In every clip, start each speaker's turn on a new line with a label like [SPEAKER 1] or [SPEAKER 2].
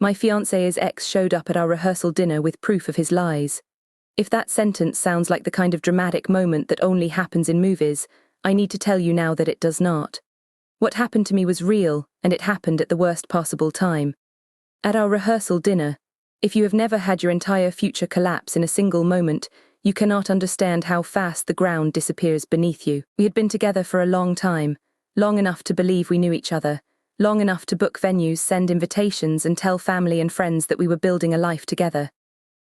[SPEAKER 1] My fiance's ex showed up at our rehearsal dinner with proof of his lies. If that sentence sounds like the kind of dramatic moment that only happens in movies, I need to tell you now that it does not. What happened to me was real, and it happened at the worst possible time. At our rehearsal dinner, if you have never had your entire future collapse in a single moment, you cannot understand how fast the ground disappears beneath you. We had been together for a long time, long enough to believe we knew each other, long enough to book venues, send invitations, and tell family and friends that we were building a life together.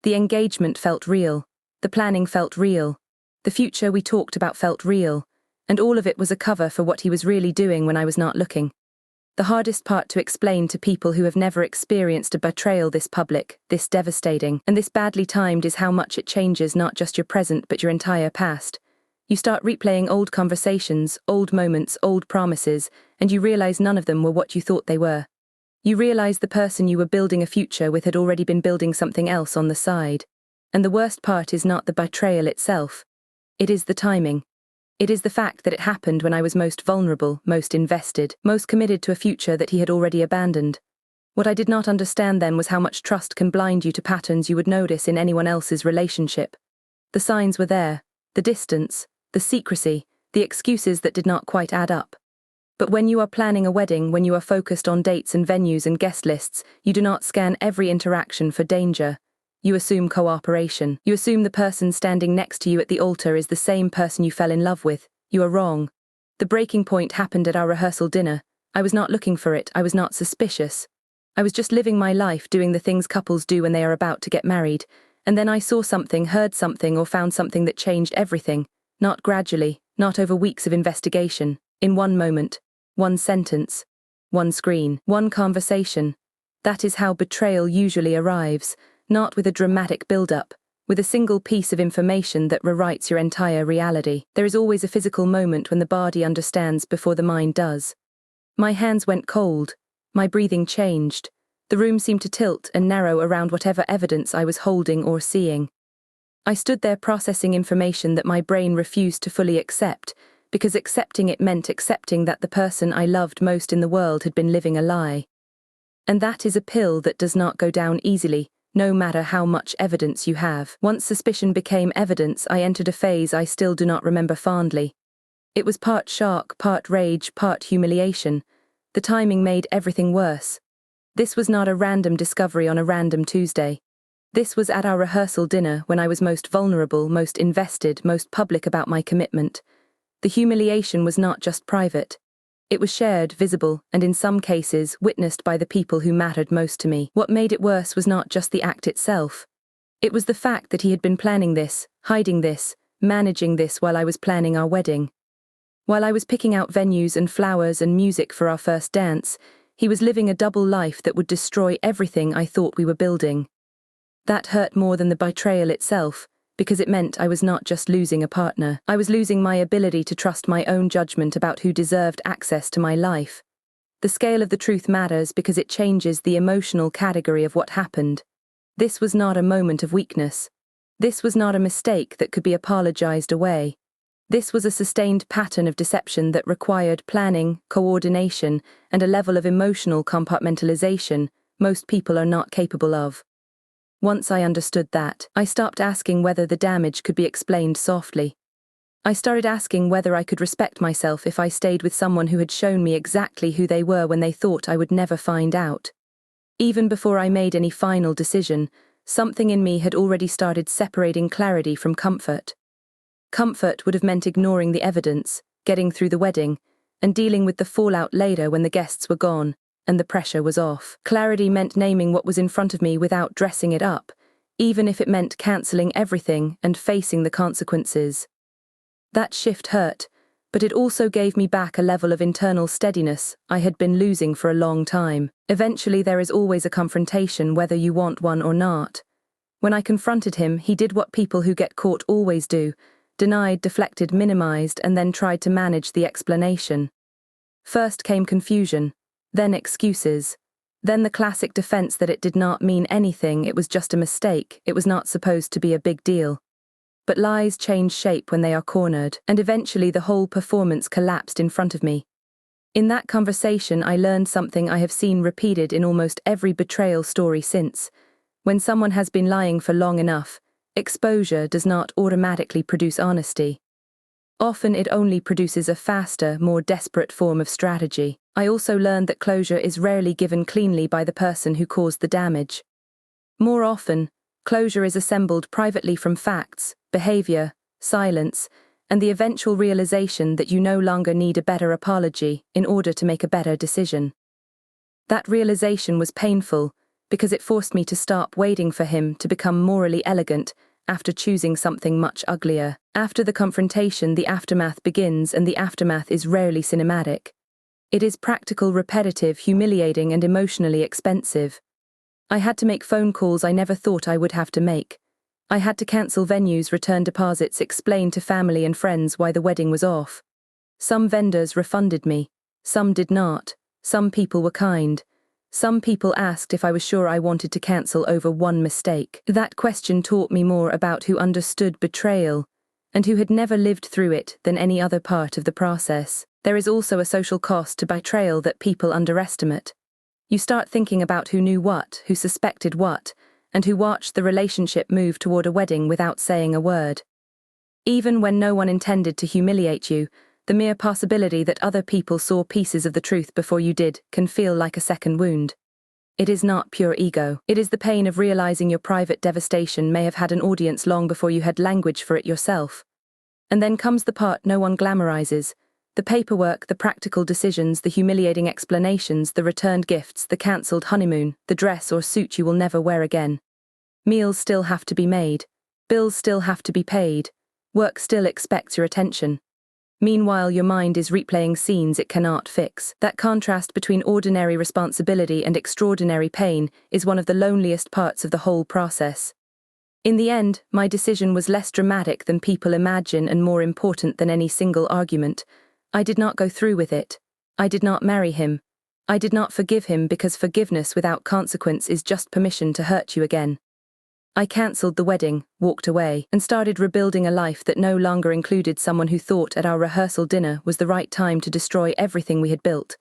[SPEAKER 1] The engagement felt real, the planning felt real, the future we talked about felt real, and all of it was a cover for what he was really doing when I was not looking. The hardest part to explain to people who have never experienced a betrayal this public, this devastating, and this badly timed is how much it changes not just your present but your entire past. You start replaying old conversations, old moments, old promises, and you realize none of them were what you thought they were. You realize the person you were building a future with had already been building something else on the side. And the worst part is not the betrayal itself. It is the timing. It is the fact that it happened when I was most vulnerable, most invested, most committed to a future that he had already abandoned. What I did not understand then was how much trust can blind you to patterns you would notice in anyone else's relationship. The signs were there, the distance, the secrecy, the excuses that did not quite add up. But when you are planning a wedding, when you are focused on dates and venues and guest lists, you do not scan every interaction for danger. You assume cooperation. You assume the person standing next to you at the altar is the same person you fell in love with. You are wrong. The breaking point happened at our rehearsal dinner. I was not looking for it. I was not suspicious. I was just living my life, doing the things couples do when they are about to get married. And then I saw something, heard something, or found something that changed everything. Not gradually, not over weeks of investigation. In one moment, one sentence, one screen, one conversation. That is how betrayal usually arrives. Not with a dramatic build-up, with a single piece of information that rewrites your entire reality. There is always a physical moment when the body understands before the mind does. My hands went cold, my breathing changed. The room seemed to tilt and narrow around whatever evidence I was holding or seeing. I stood there processing information that my brain refused to fully accept, because accepting it meant accepting that the person I loved most in the world had been living a lie. And that is a pill that does not go down easily, no matter how much evidence you have. Once suspicion became evidence, I entered a phase I still do not remember fondly. It was part shock, part rage, part humiliation. The timing made everything worse. This was not a random discovery on a random Tuesday. This was at our rehearsal dinner when I was most vulnerable, most invested, most public about my commitment. The humiliation was not just private. It was shared, visible, and in some cases, witnessed by the people who mattered most to me. What made it worse was not just the act itself. It was the fact that he had been planning this, hiding this, managing this while I was planning our wedding. While I was picking out venues and flowers and music for our first dance, he was living a double life that would destroy everything I thought we were building. That hurt more than the betrayal itself, because it meant I was not just losing a partner. I was losing my ability to trust my own judgment about who deserved access to my life. The scale of the truth matters because it changes the emotional category of what happened. This was not a moment of weakness. This was not a mistake that could be apologized away. This was a sustained pattern of deception that required planning, coordination, and a level of emotional compartmentalization most people are not capable of. Once I understood that, I stopped asking whether the damage could be explained softly. I started asking whether I could respect myself if I stayed with someone who had shown me exactly who they were when they thought I would never find out. Even before I made any final decision, something in me had already started separating clarity from comfort. Comfort would have meant ignoring the evidence, getting through the wedding, and dealing with the fallout later when the guests were gone and the pressure was off. Clarity meant naming what was in front of me without dressing it up, even if it meant cancelling everything and facing the consequences. That shift hurt, but it also gave me back a level of internal steadiness I had been losing for a long time. Eventually there is always a confrontation whether you want one or not. When I confronted him, he did what people who get caught always do, denied, deflected, minimized, and then tried to manage the explanation. First came confusion, then excuses, then the classic defense that it did not mean anything, it was just a mistake, it was not supposed to be a big deal. But lies change shape when they are cornered, and eventually the whole performance collapsed in front of me. In that conversation, I learned something I have seen repeated in almost every betrayal story since. When someone has been lying for long enough, exposure does not automatically produce honesty. Often it only produces a faster, more desperate form of strategy. I also learned that closure is rarely given cleanly by the person who caused the damage. More often, closure is assembled privately from facts, behavior, silence, and the eventual realization that you no longer need a better apology in order to make a better decision. That realization was painful because it forced me to stop waiting for him to become morally elegant after choosing something much uglier. After the confrontation, the aftermath begins, and the aftermath is rarely cinematic. It is practical, repetitive, humiliating, and emotionally expensive. I had to make phone calls I never thought I would have to make. I had to cancel venues, return deposits, explain to family and friends why the wedding was off. Some vendors refunded me. Some did not. Some people were kind. Some people asked if I was sure I wanted to cancel over one mistake. That question taught me more about who understood betrayal and who had never lived through it than any other part of the process. There is also a social cost to betrayal that people underestimate. You start thinking about who knew what, who suspected what, and who watched the relationship move toward a wedding without saying a word. Even when no one intended to humiliate you, the mere possibility that other people saw pieces of the truth before you did can feel like a second wound. It is not pure ego. It is the pain of realizing your private devastation may have had an audience long before you had language for it yourself. And then comes the part no one glamorizes: the paperwork, the practical decisions, the humiliating explanations, the returned gifts, the cancelled honeymoon, the dress or suit you will never wear again. Meals still have to be made. Bills still have to be paid. Work still expects your attention. Meanwhile, your mind is replaying scenes it cannot fix. That contrast between ordinary responsibility and extraordinary pain is one of the loneliest parts of the whole process. In the end, my decision was less dramatic than people imagine and more important than any single argument. I did not go through with it. I did not marry him. I did not forgive him, because forgiveness without consequence is just permission to hurt you again. I cancelled the wedding, walked away, and started rebuilding a life that no longer included someone who thought at our rehearsal dinner was the right time to destroy everything we had built.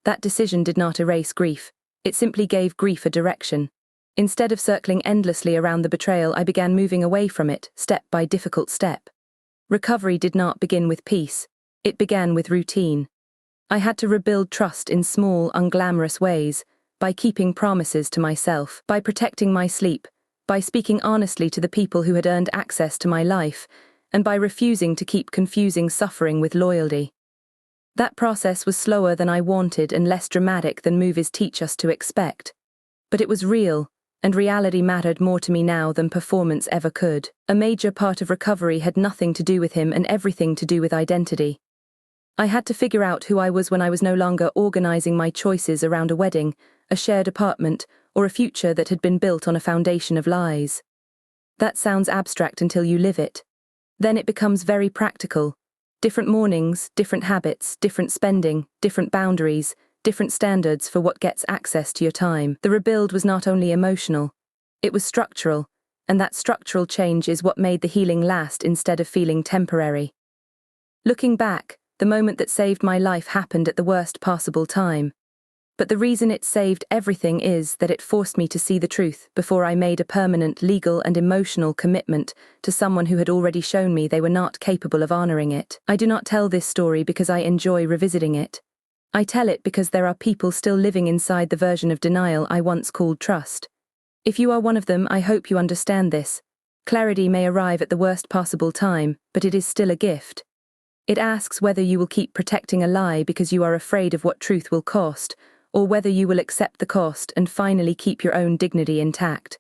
[SPEAKER 1] That decision did not erase grief. It simply gave grief a direction. Instead of circling endlessly around the betrayal, I began moving away from it, step by difficult step. Recovery did not begin with peace. It began with routine. I had to rebuild trust in small, unglamorous ways, by keeping promises to myself, by protecting my sleep, by speaking honestly to the people who had earned access to my life, and by refusing to keep confusing suffering with loyalty. That process was slower than I wanted and less dramatic than movies teach us to expect. But it was real, and reality mattered more to me now than performance ever could. A major part of recovery had nothing to do with him and everything to do with identity. I had to figure out who I was when I was no longer organizing my choices around a wedding, a shared apartment, or a future that had been built on a foundation of lies. That sounds abstract until you live it. Then it becomes very practical. Different mornings, different habits, different spending, different boundaries, different standards for what gets access to your time. The rebuild was not only emotional, it was structural, and that structural change is what made the healing last instead of feeling temporary. Looking back, the moment that saved my life happened at the worst possible time. But the reason it saved everything is that it forced me to see the truth before I made a permanent legal and emotional commitment to someone who had already shown me they were not capable of honoring it. I do not tell this story because I enjoy revisiting it. I tell it because there are people still living inside the version of denial I once called trust. If you are one of them, I hope you understand this. Clarity may arrive at the worst possible time, but it is still a gift. It asks whether you will keep protecting a lie because you are afraid of what truth will cost, or whether you will accept the cost and finally keep your own dignity intact.